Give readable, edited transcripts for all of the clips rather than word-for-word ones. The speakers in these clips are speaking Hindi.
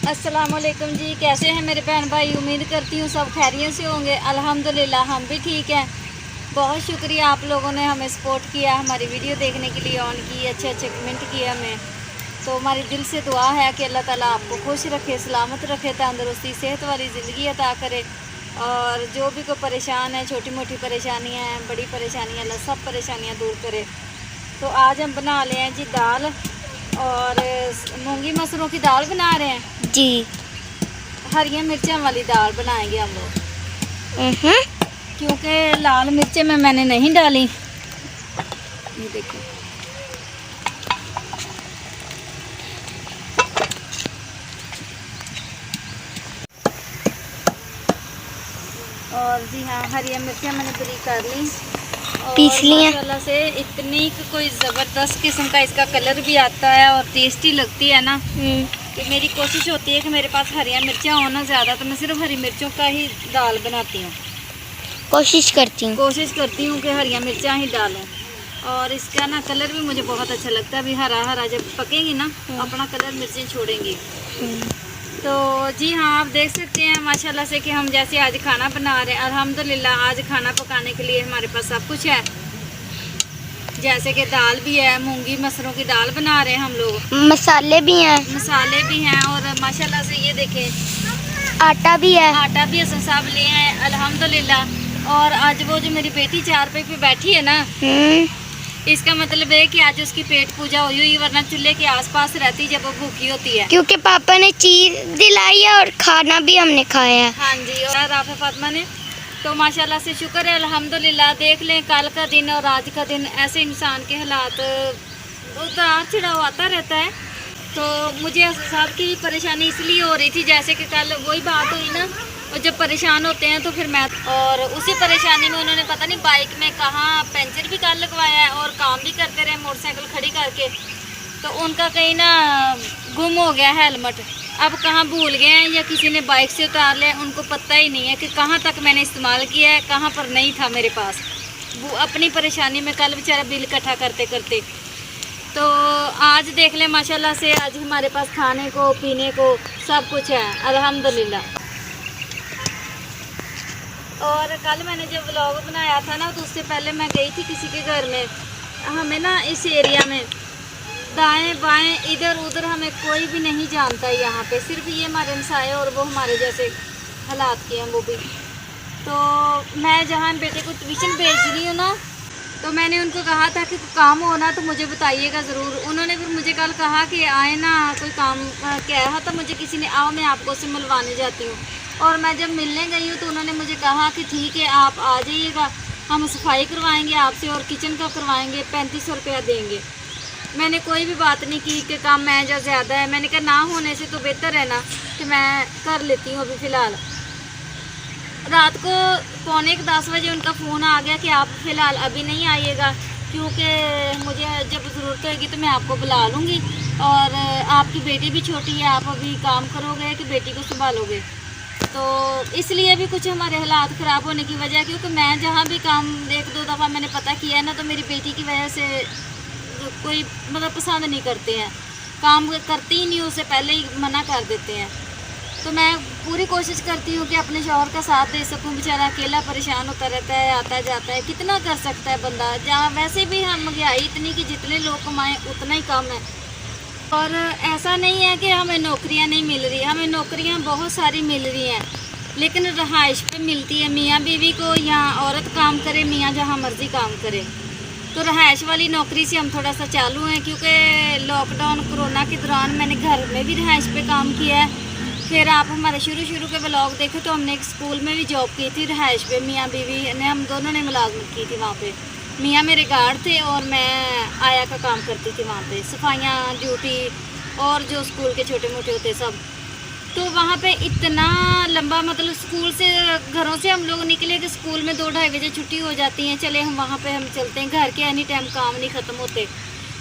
अस्सलामुअलैकुम जी, कैसे हैं मेरे बहन भाई। उम्मीद करती हूँ सब खैरियत से होंगे। अल्हम्दुलिल्लाह हम भी ठीक हैं। बहुत शुक्रिया आप लोगों ने हमें सपोर्ट किया, हमारी वीडियो देखने के लिए ऑन की, अच्छे अच्छे कमेंट किए हमें। तो हमारी दिल से दुआ है कि अल्लाह ताला आपको खुश रखे, सलामत रखे, तंदुरुस्ती सेहत वाली ज़िंदगी अता करे। और जो भी कोई परेशान है, छोटी मोटी परेशानियाँ हैं, बड़ी परेशानियाँ, अल्लाह सब परेशानियाँ दूर करे। तो आज हम बना रहे हैं जी दाल, और मूंगी मसरों की दाल बना रहे हैं जी। हरिया मिर्चों वाली दाल बनाएंगे हम लोग, क्योंकि लाल मिर्चें मैंने नहीं डाली। ये देखो, और जी हाँ, हरिया मिर्चें मैंने बारीक कर ली, पीस लिया। माशाल्लाह से इतनी कोई ज़बरदस्त किस्म का इसका कलर भी आता है और टेस्टी लगती है ना। कि मेरी कोशिश होती है कि मेरे पास हरिया मिर्चें हो ना ज़्यादा, तो मैं सिर्फ हरी मिर्चों का ही दाल बनाती हूँ। कोशिश करती हूँ कि हरिया मिर्चा ही डालूँ, और इसका ना कलर भी मुझे बहुत अच्छा लगता है। अभी हरा हरा जब पकेंगी ना अपना कलर मिर्चें छोड़ेंगी। तो जी हाँ, आप देख सकते हैं माशाल्लाह से कि हम जैसे आज खाना बना रहे हैं। अल्हम्दुलिल्लाह आज खाना पकाने के लिए हमारे पास सब कुछ है, जैसे कि दाल भी है, मूंगी मसरों की दाल बना रहे हैं हम लोग, मसाले भी हैं और माशाल्लाह से ये देखें आटा भी है असं सब लिए हैं अल्हम्दुलिल्लाह। और आज वो जो मेरी बेटी चारपाई पे बैठी है ना, इसका मतलब है कि आज उसकी पेट पूजा हुई हुई, वरना चूल्हे के आसपास रहती जब वो भूखी होती है। क्योंकि पापा ने चीज दिलाई है और खाना भी हमने खाया है। हाँ जी, और राफे फातिमा ने। तो माशाल्लाह से शुक्र है अल्हम्दुलिल्लाह। देख लें कल का दिन और आज का दिन, ऐसे इंसान के हालात उतार चढ़ाव आता रहता है। तो मुझे साहब की परेशानी इसलिए हो रही थी, जैसे कि कल वही बात हुई ना, और जब परेशान होते हैं तो फिर मैं, और उसी परेशानी में उन्होंने पता नहीं बाइक में कहाँ पंचर भी कर लगवाया है और काम भी करते रहे मोटरसाइकिल खड़ी करके। तो उनका कहीं ना गुम हो गया हेलमेट, अब कहाँ भूल गए हैं या किसी ने बाइक से उतार लिया, उनको पता ही नहीं है कि कहाँ तक मैंने इस्तेमाल किया है, कहाँ पर नहीं था मेरे पास। वो अपनी परेशानी में कल बेचारा बिल इकट्ठा करते करते। तो आज देख लें माशाल्लाह से आज हमारे पास खाने को पीने को सब कुछ है अल्हम्दुलिल्लाह। और कल मैंने जब व्लॉग बनाया था ना, तो उससे पहले मैं गई थी किसी के घर में। हमें ना इस एरिया में दाएं बाएं इधर उधर हमें कोई भी नहीं जानता है यहाँ पे, सिर्फ ये हमारे हमसाए और वो हमारे जैसे हालात के हैं वो भी। तो मैं जहाँ बेटे को ट्यूशन भेज रही हूँ ना, तो मैंने उनको कहा था कि काम हो ना तो मुझे बताइएगा ज़रूर। उन्होंने फिर मुझे कल कहा कि आए ना, कोई काम कहा था मुझे किसी ने, आओ मैं आपको से मिलवाने जाती हूँ। और मैं जब मिलने गई हूँ तो उन्होंने मुझे कहा कि ठीक है आप आ जाइएगा, हम सफाई करवाएंगे आपसे और किचन का करवाएंगे, 3500 रुपया देंगे। मैंने कोई भी बात नहीं की कि काम मैं जो ज़्यादा है, मैंने कहा ना होने से तो बेहतर है ना कि मैं कर लेती हूँ। अभी फ़िलहाल रात को 9:45 बजे उनका फ़ोन आ गया कि आप फ़िलहाल अभी नहीं आइएगा, क्योंकि मुझे जब ज़रूरत होगी तो मैं आपको बुला लूँगी, और आपकी बेटी भी छोटी है, आप अभी काम करोगे कि बेटी को संभालोगे। तो इसलिए भी कुछ हमारे हालात ख़राब होने की वजह, क्योंकि मैं जहाँ भी काम 1-2 दफ़ा मैंने पता किया है ना, तो मेरी बेटी की वजह से कोई मतलब पसंद नहीं करते हैं, काम करते ही नहीं, उससे पहले ही मना कर देते हैं। तो मैं पूरी कोशिश करती हूँ कि अपने शौहर का साथ दे सकूँ। बेचारा अकेला परेशान होता रहता है, आता जाता है, कितना कर सकता है बंदा। जहाँ वैसे भी हम महंगाई इतनी कि जितने लोग कमाएँ उतना ही कम है। और ऐसा नहीं है कि हमें नौकरियां नहीं मिल रही, हमें नौकरियां बहुत सारी मिल रही हैं, लेकिन रहाइश पे मिलती है। मियाँ बीवी को यहाँ औरत काम करे, मियाँ जहाँ मर्ज़ी काम करे। तो रहाइश वाली नौकरी से हम थोड़ा सा चालू हैं, क्योंकि लॉकडाउन कोरोना के दौरान मैंने घर में भी रहाइश पे काम किया है। फिर आप हमारे शुरू के व्लॉग देखे तो हमने एक स्कूल में भी जॉब की थी रहाइश पे, मियाँ बीवी ने, हम दोनों ने मुलाजमत की थी वहाँ पे। मियाँ मेरे गार्ड थे और मैं आया का काम करती थी वहाँ पे, सफाइयाँ ड्यूटी और जो स्कूल के छोटे मोटे होते सब। तो वहाँ पे इतना लंबा, मतलब स्कूल से, घरों से हम लोग निकले कि स्कूल में 2-2:30 बजे छुट्टी हो जाती है, चले हम वहाँ पे हम चलते हैं, घर के एनी टाइम काम नहीं ख़त्म होते।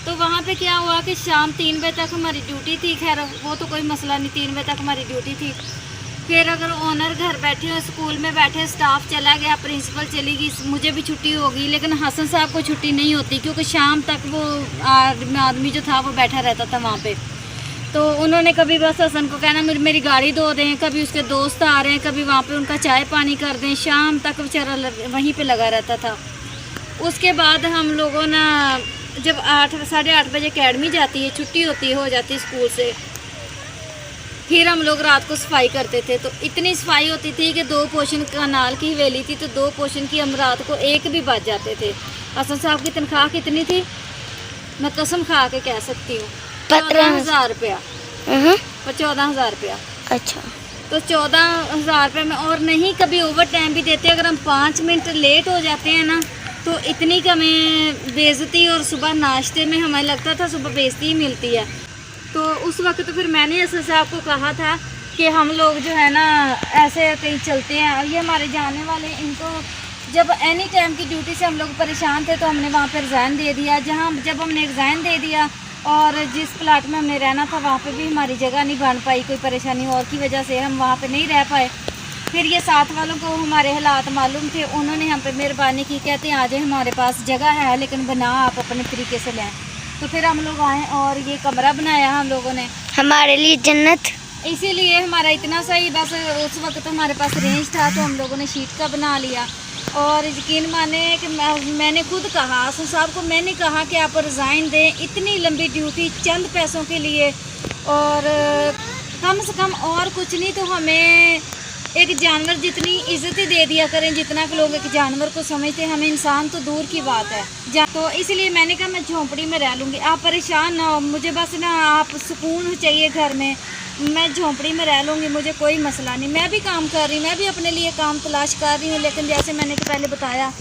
तो वहाँ पे क्या हुआ कि शाम 3 बजे तक हमारी ड्यूटी थी। खैर वो तो कोई मसला नहीं, 3 बजे तक हमारी ड्यूटी थी। फिर अगर ओनर घर बैठे हो, स्कूल में बैठे, स्टाफ चला गया, प्रिंसिपल चली गई, मुझे भी छुट्टी होगी, लेकिन हसन साहब को छुट्टी नहीं होती, क्योंकि शाम तक वो आदमी जो था वो बैठा रहता था वहाँ पे। तो उन्होंने कभी बस हसन को कहना मेरी गाड़ी धो दें, कभी उसके दोस्त आ रहे हैं, कभी वहाँ पे उनका चाय पानी कर दें, शाम तक बेचारा वहीं पे लगा रहता था। उसके बाद हम लोगों ना जब 8-8:30 बजे अकेडमी जाती है, छुट्टी होती है, हो जाती है स्कूल से, फिर हम लोग रात को सफाई करते थे। तो इतनी सफाई होती थी कि 2 पोर्शन कनाल की हवेली थी, तो 2 पोर्शन की हम रात को 1 भी बच जाते थे। हसन साहब की तनख्वाह कितनी थी, मैं कसम खा के कह सकती हूँ, 14,000 रुपया। 14,000 रुपया। अच्छा। तो 14,000 रुपये में, और नहीं कभी ओवर टाइम भी देते। अगर हम 5 मिनट लेट हो जाते हैं ना तो इतनी हमें बेइज्जती, और सुबह नाश्ते में हमें लगता था सुबह बेइज्जती ही मिलती है। तो उस वक्त तो फिर मैंने हसन साहब को कहा था कि हम लोग जो है ना ऐसे कहीं चलते हैं। और ये हमारे जाने वाले, इनको जब एनी टाइम की ड्यूटी से हम लोग परेशान थे तो हमने वहाँ पर रिज़ाइन दे दिया। जब हमने रिज़ाइन दे दिया और जिस प्लाट में हमने रहना था वहाँ पे भी हमारी जगह नहीं बन पाई, कोई परेशानी और की वजह से हम वहाँ पे नहीं रह पाए। फिर ये साथ वालों को हमारे हालात मालूम थे, उन्होंने हम पे मेहरबानी की, कहते हैं आ जाए, हमारे पास जगह है लेकिन बना आप अपने तरीके से लें। तो फिर हम लोग आए और ये कमरा बनाया हम लोगों ने, हमारे लिए जन्नत। इसीलिए हमारा इतना सही, बस उस वक्त तो हमारे पास रेंज था तो हम लोगों ने शीट का बना लिया। और यकीन माने कि मैंने खुद कहा हसन साहब को, मैंने कहा कि आप रिज़ाइन दें, इतनी लंबी ड्यूटी चंद पैसों के लिए, और कम से कम और कुछ नहीं तो हमें एक जानवर जितनी इज्जत ही दे दिया करें जितना कि लोग एक जानवर को समझते हैं, हमें इंसान तो दूर की बात है। तो इसलिए मैंने कहा मैं झोंपड़ी में रह लूँगी, आप परेशान ना हो, मुझे बस ना आप सुकून चाहिए घर में, मैं झोंपड़ी में रह लूँगी, मुझे कोई मसला नहीं। मैं भी काम कर रही हूँ, मैं भी अपने लिए काम तलाश कर रही हूँ, लेकिन जैसे मैंने पहले बताया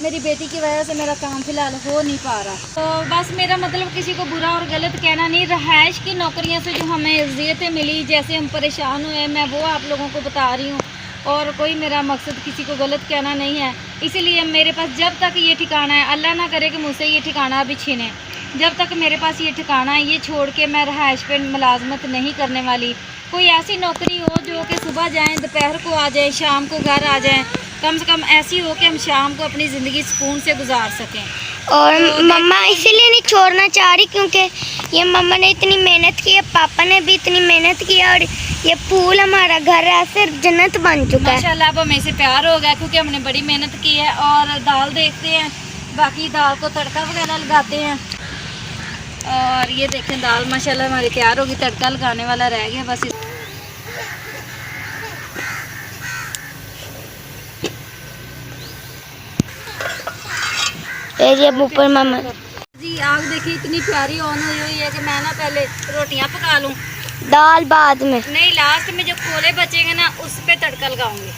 मेरी बेटी की वजह से मेरा काम फ़िलहाल हो नहीं पा रहा। तो बस मेरा मतलब किसी को बुरा और गलत कहना नहीं, रहायश की नौकरियों से जो हमें अज़ियतें मिली, जैसे हम परेशान हुए, मैं वो आप लोगों को बता रही हूँ, और कोई मेरा मकसद किसी को गलत कहना नहीं है। इसीलिए मेरे पास जब तक ये ठिकाना है, अल्लाह ना करे कि मुझसे ये ठिकाना अभी छीने, जब तक मेरे पास ये ठिकाना है, ये छोड़ के मैं रहायश पे मुलाजमत नहीं करने वाली। कोई ऐसी नौकरी हो जो कि सुबह जाएं, दोपहर को आ जाएं, शाम को घर आ जाएं, कम से कम ऐसी हो कि हम शाम को अपनी ज़िंदगी सुकून से गुजार सकें। और तो मम्मा इसीलिए नहीं छोड़ना चाह रही क्योंकि ये मम्मा ने इतनी मेहनत की है, पापा ने भी इतनी मेहनत की है, और ये पूल हमारा घर है, फिर जन्नत बन चुका है। माशाल्लाह अब हमें से प्यार हो गया क्योंकि हमने बड़ी मेहनत की है। और दाल देखते हैं, बाकी दाल को तड़का वगैरह लगाते हैं। और ये देखें दाल माशाल्लाह हमारी तैयार होगी, तड़का लगाने वाला रह गया बस। ये ऊपर मामा जी आग देखिए इतनी प्यारी ऑन हुई हुई है कि मैं ना पहले रोटियां पका लूं, दाल बाद में। नहीं लास्ट में जो कोले बचेंगे ना उस पे तड़का लगाऊंगी।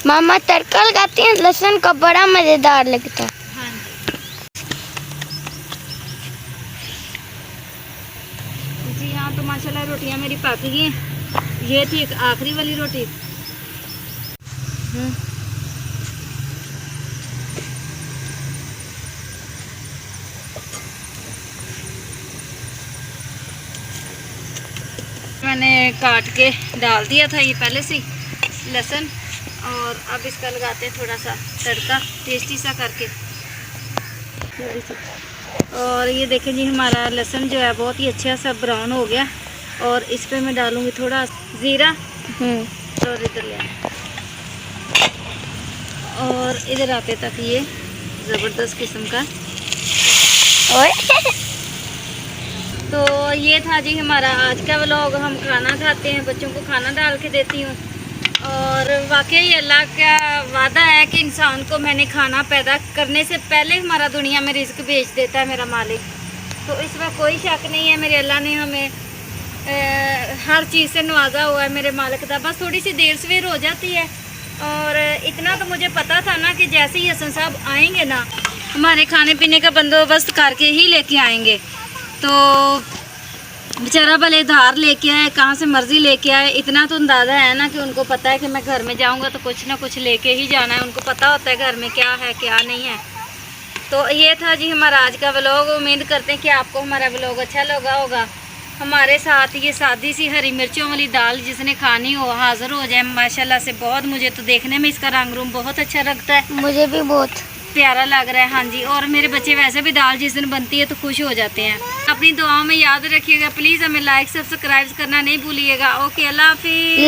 मामा तड़का लगाती हैं लहसुन का, बड़ा मज़ेदार लगता है। हाँ जी हाँ, तो माशाल्लाह रोटियां मेरी पक गई हैं। ये थी एक आखिरी वाली रोटी। मैंने काट के डाल दिया था ये पहले से लहसुन, और अब इसका लगाते हैं थोड़ा सा तड़का टेस्टी सा करके। और ये देखें जी हमारा लहसुन जो है बहुत ही अच्छा सा ब्राउन हो गया, और इस पे मैं डालूंगी थोड़ा ज़ीरा, और इधर ले और इधर आते तक ये ज़बरदस्त किस्म का। तो ये था जी हमारा आज का व्लॉग। हम खाना खाते हैं, बच्चों को खाना डाल के देती हूँ, और वाकई अल्लाह का वादा है कि इंसान को मैंने खाना पैदा करने से पहले हमारा दुनिया में रिज़्क भेज देता है मेरा मालिक। तो इसमें कोई शक नहीं है, मेरे अल्लाह ने हमें हर चीज़ से नवाजा हुआ है मेरे मालिक का। बस थोड़ी सी देर सवेर हो जाती है, और इतना तो मुझे पता था ना कि जैसे ही हसन साहब आएंगे ना हमारे खाने पीने का बंदोबस्त करके ही लेके आएंगे। तो बेचारा भले धार लेके आए, कहाँ से मर्ज़ी लेके आए, इतना तो अंदाज़ा है ना कि उनको पता है कि मैं घर में जाऊंगा तो कुछ ना कुछ लेके ही जाना है। उनको पता होता है घर में क्या है क्या नहीं है। तो ये था जी हमारा आज का व्लॉग। उम्मीद करते हैं कि आपको हमारा व्लॉग अच्छा लगा होगा। हमारे साथ ये सादी सी हरी मिर्चों वाली दाल जिसने खानी हो हाज़िर हो जाए माशाल्लाह से। बहुत मुझे तो देखने में इसका रंग रूप बहुत अच्छा लगता है। मुझे भी बहुत। प्यारा लग रहा है। हाँ जी, और मेरे बच्चे वैसे भी दाल जिस दिन बनती है तो खुश हो जाते हैं। अपनी दुआओं में याद रखिएगा, प्लीज़ हमें लाइक सब्सक्राइब करना नहीं भूलिएगा। ओके, अल्लाह हाफिज़।